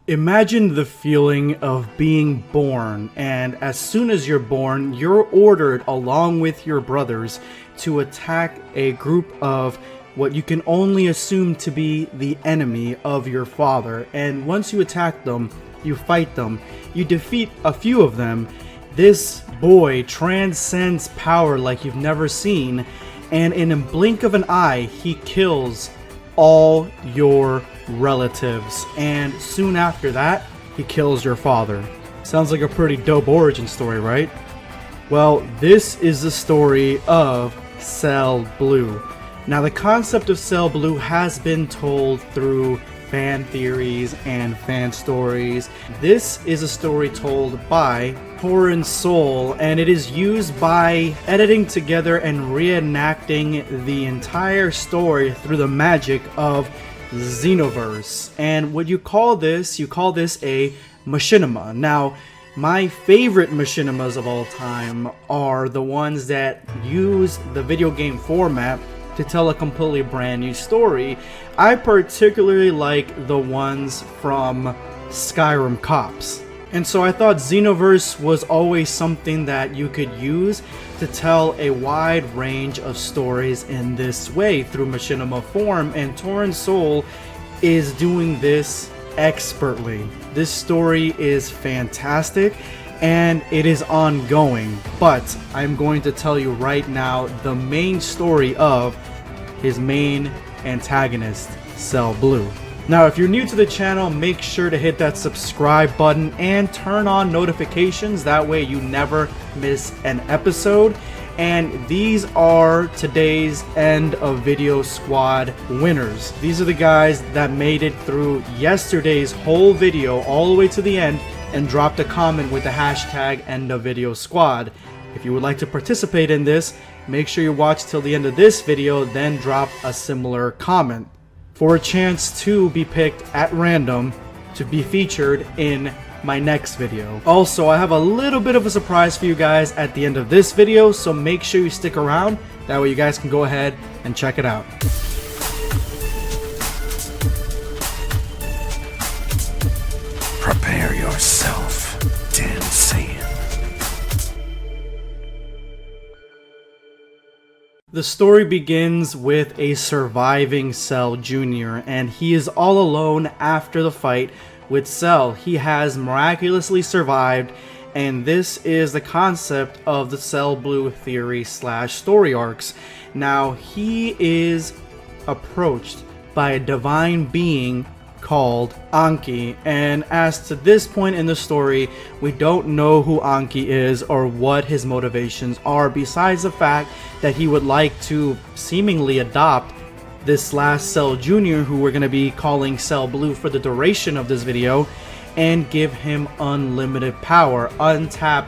Imagine the feeling of being born, and as soon as you're born, you're ordered along with your brothers to attack a group of what you can only assume to be the enemy of your father. And once you attack them, you fight them, you defeat a few of them. This boy transcends power like you've never seen, and in a blink of an eye, he kills all your relatives, and soon after that, he kills your father. Sounds like a pretty dope origin story, right? Well, this is the story of Cell Blue. Now, the concept of Cell Blue has been told through fan theories and fan stories. This is a story told by Torin Soul, and it is used by editing together and reenacting the entire story through the magic of Xenoverse. And what you call this a machinima. Now, my favorite machinimas of all time are the ones that use the video game format to tell a completely brand new story. I particularly like the ones from Skyrim Cops. And so I thought Xenoverse was always something that you could use to tell a wide range of stories in this way through machinima form, and Torin Soul is doing this expertly. This story is fantastic and it is ongoing, but I'm going to tell you right now the main story of his main antagonist, Cell Blue. Now, if you're new to the channel, make sure to hit that subscribe button and turn on notifications. That way you never miss an episode. And these are today's end of video squad winners. These are the guys that made it through yesterday's whole video all the way to the end and dropped a comment with the hashtag end of video squad. If you would like to participate in this, make sure you watch till the end of this video, then drop a similar comment for a chance to be picked at random to be featured in my next video. Also, I have a little bit of a surprise for you guys at the end of this video, so make sure you stick around. That way you guys can go ahead and check it out. Prepare yourself, Dan Saiyan. The story begins with a surviving Cell Jr., and he is all alone after the fight with Cell. He has miraculously survived, and this is the concept of the Cell Blue theory / story arcs. Now, he is approached by a divine being called Anki, and as to this point in the story, we don't know who Anki is or what his motivations are, besides the fact that he would like to seemingly adopt this last Cell Jr., who we're going to be calling Cell Blue for the duration of this video, and give him unlimited power, untap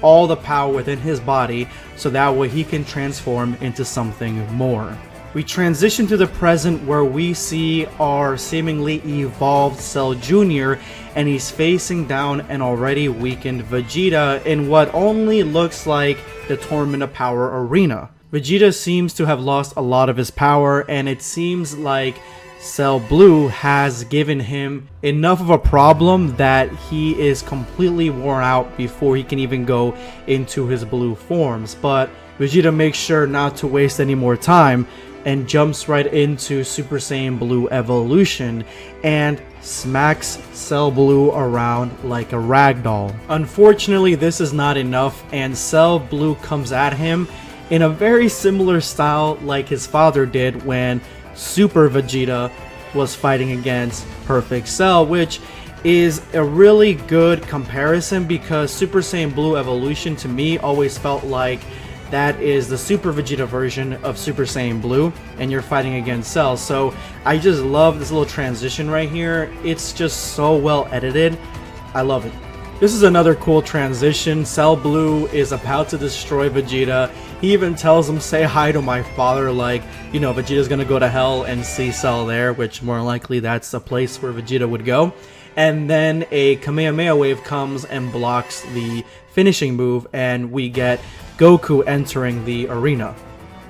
all the power within his body, so that way he can transform into something more. We transition to the present, where we see our seemingly evolved Cell Jr., and he's facing down an already weakened Vegeta in what only looks like the Tournament of Power arena. Vegeta seems to have lost a lot of his power, and it seems like Cell Blue has given him enough of a problem that he is completely worn out before he can even go into his blue forms. But Vegeta makes sure not to waste any more time and jumps right into Super Saiyan Blue evolution and smacks Cell Blue around like a ragdoll. Unfortunately, this is not enough, and Cell Blue comes at him in a very similar style like his father did when Super Vegeta was fighting against Perfect Cell, which is a really good comparison because Super Saiyan Blue evolution to me always felt like that is the Super Vegeta version of Super Saiyan Blue, and you're fighting against Cell. So I just love this little transition right here. It's just so well edited. I love it. This is another cool transition. Cell Blue is about to destroy Vegeta. He even tells him, say hi to my father, like, you know, Vegeta's gonna go to hell and see Cell there, which more likely that's a place where Vegeta would go. And then a Kamehameha wave comes and blocks the finishing move, and we get Goku entering the arena.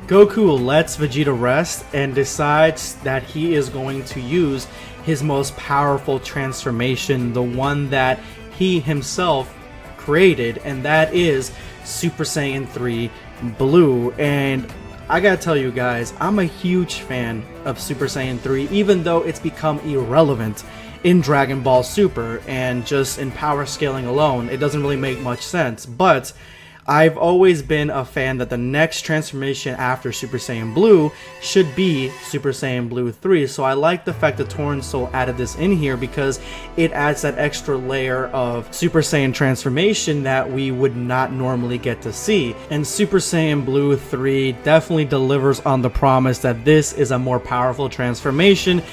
Goku lets Vegeta rest and decides that he is going to use his most powerful transformation, the one that he himself created, and that is Super Saiyan 3 Blue. And I gotta tell you guys, I'm a huge fan of Super Saiyan 3, even though it's become irrelevant in Dragon Ball Super, and just in power scaling alone, it doesn't really make much sense. But I've always been a fan that the next transformation after Super Saiyan Blue should be Super Saiyan Blue 3, so I like the fact that Torn Soul added this in here because it adds that extra layer of Super Saiyan transformation that we would not normally get to see. And Super Saiyan Blue 3 definitely delivers on the promise that this is a more powerful transformation.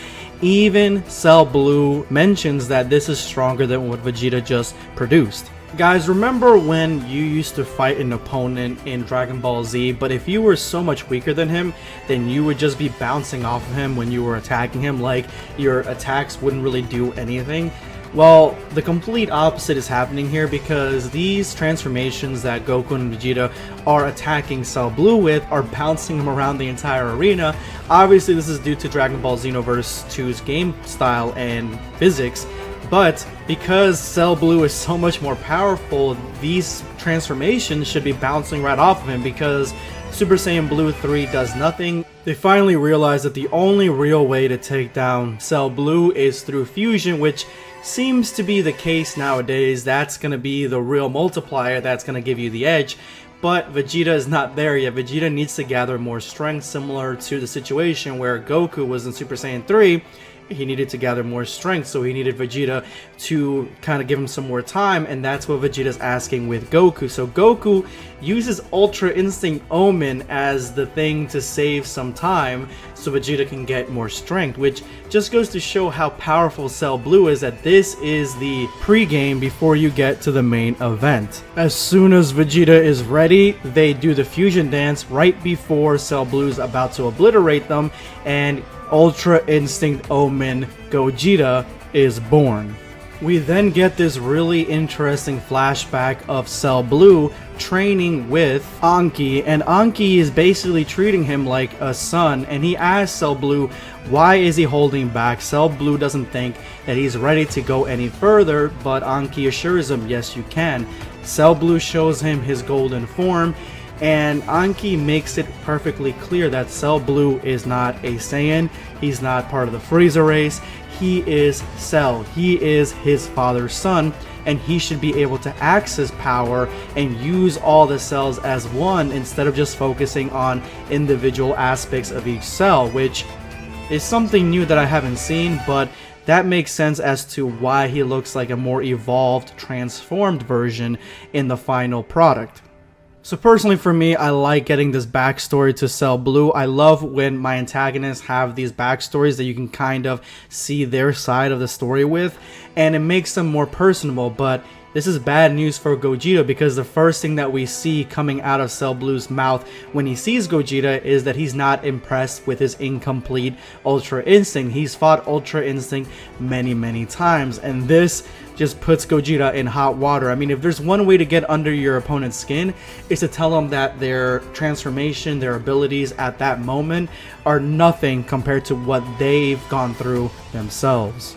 Even Cell Blue mentions that this is stronger than what Vegeta just produced. Guys, remember when you used to fight an opponent in Dragon Ball Z, but if you were so much weaker than him, then you would just be bouncing off of him when you were attacking him, like your attacks wouldn't really do anything? Well, the complete opposite is happening here, because these transformations that Goku and Vegeta are attacking Cell Blue with are bouncing him around the entire arena. Obviously, this is due to Dragon Ball Xenoverse 2's game style and physics, but because Cell Blue is so much more powerful, these transformations should be bouncing right off of him, because Super Saiyan Blue 3 does nothing. They finally realize that the only real way to take down Cell Blue is through fusion, which seems to be the case nowadays. That's going to be the real multiplier that's going to give you the edge. But Vegeta is not there yet. Vegeta needs to gather more strength, similar to the situation where Goku was in Super Saiyan 3. He needed to gather more strength, so he needed Vegeta to kind of give him some more time, and that's what Vegeta's asking with Goku. So Goku uses Ultra Instinct Omen as the thing to save some time so Vegeta can get more strength, which just goes to show how powerful Cell Blue is, that this is the pre-game before you get to the main event. As soon as Vegeta is ready, they do the fusion dance right before Cell Blue's about to obliterate them, and Ultra Instinct Omen Gogeta is born. We then get this really interesting flashback of Cell Blue training with Anki, and Anki is basically treating him like a son, and he asks Cell Blue why is he holding back. Cell Blue doesn't think that he's ready to go any further, but Anki assures him, yes you can. Cell Blue shows him his golden form, and Anki makes it perfectly clear that Cell Blue is not a Saiyan, he's not part of the Frieza race, he is Cell, he is his father's son, and he should be able to access power and use all the cells as one instead of just focusing on individual aspects of each cell, which is something new that I haven't seen, but that makes sense as to why he looks like a more evolved, transformed version in the final product. So personally for me, I like getting this backstory to Cell Blue. I love when my antagonists have these backstories that you can kind of see their side of the story with, and it makes them more personable. But this is bad news for Gogeta, because the first thing that we see coming out of Cell Blue's mouth when he sees Gogeta is that he's not impressed with his incomplete Ultra Instinct. He's fought Ultra Instinct many times, and this just puts Gogeta in hot water. I mean, if there's one way to get under your opponent's skin, is to tell them that their transformation, their abilities at that moment are nothing compared to what they've gone through themselves.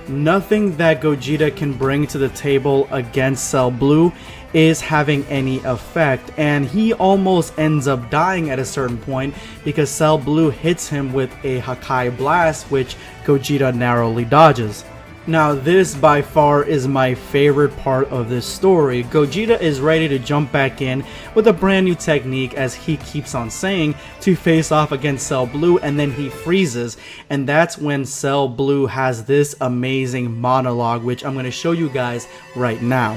Nothing that Gogeta can bring to the table against Cell Blue is having any effect, and he almost ends up dying at a certain point because Cell Blue hits him with a Hakai Blast, which Gogeta narrowly dodges. Now this by far is my favorite part of this story. Gogeta is ready to jump back in with a brand new technique, as he keeps on saying, to face off against Cell Blue, and then he freezes, and that's when Cell Blue has this amazing monologue, which I'm going to show you guys right now.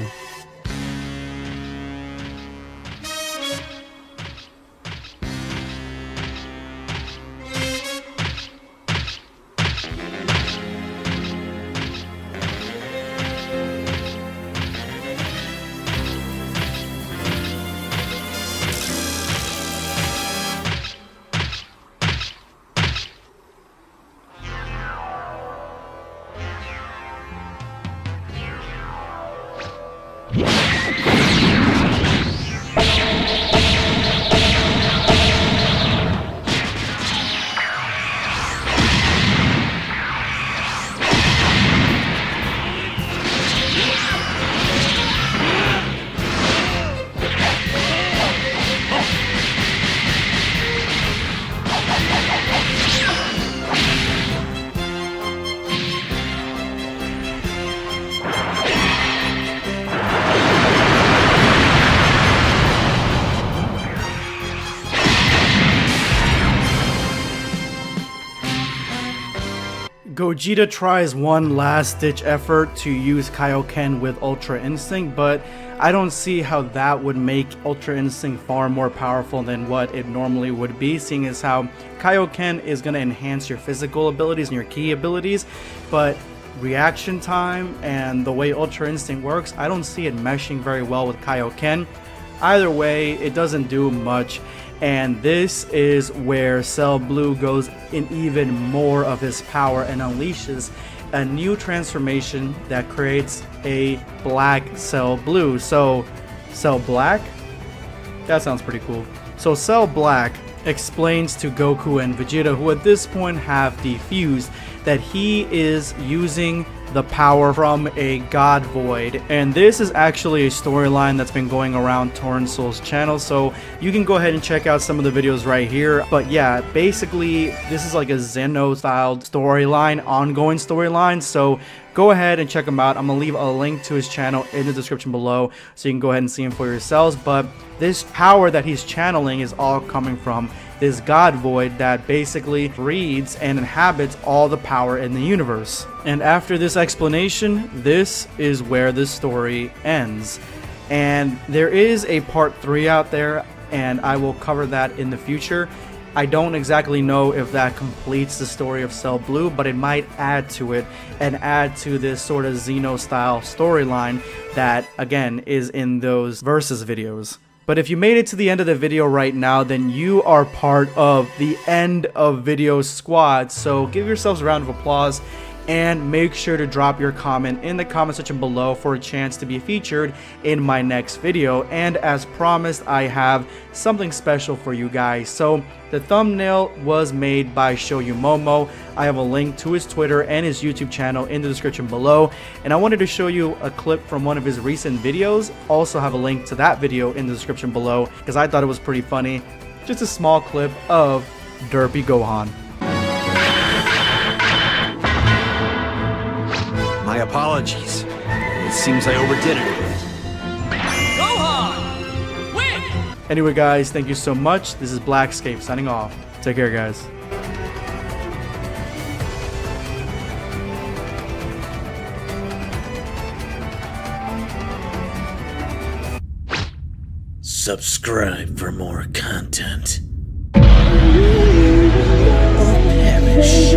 Gogeta tries one last-ditch effort to use Kaioken with Ultra Instinct, but I don't see how that would make Ultra Instinct far more powerful than what it normally would be, seeing as how Kaioken is going to enhance your physical abilities and your key abilities, but reaction time and the way Ultra Instinct works, I don't see it meshing very well with Kaioken. Either way, it doesn't do much. And this is where Cell Blue goes in even more of his power and unleashes a new transformation that creates a black Cell Blue. So, Cell Black? That sounds pretty cool. So Cell Black explains to Goku and Vegeta, who at this point have defused, that he is using the power from a God Void, and this is actually a storyline that's been going around Torrensoul's channel, so you can go ahead and check out some of the videos right here. But yeah, basically this is like a Zeno styled storyline, ongoing storyline, so go ahead and check him out. I'm gonna leave a link to his channel in the description below so you can go ahead and see him for yourselves. But this power that he's channeling is all coming from this God Void that basically breeds and inhabits all the power in the universe. And after this explanation, this is where the story ends. And there is a part 3 out there, and I will cover that in the future. I don't exactly know if that completes the story of Cell Blue, but it might add to it and add to this sort of Xeno style storyline that, again, is in those Versus videos. But if you made it to the end of the video right now, then you are part of the End of Video squad. So give yourselves a round of applause and make sure to drop your comment in the comment section below for a chance to be featured in my next video. And as promised, I have something special for you guys. So the thumbnail was made by Shoyu Momo. I have a link to his Twitter and his YouTube channel in the description below. And I wanted to show you a clip from one of his recent videos. Also have a link to that video in the description below because I thought it was pretty funny. Just a small clip of Derpy Gohan. My apologies. It seems I overdid it a bit. Gohan! Win! Anyway guys, thank you so much. This is BlackScape signing off. Take care guys. Subscribe for more content. Or perish.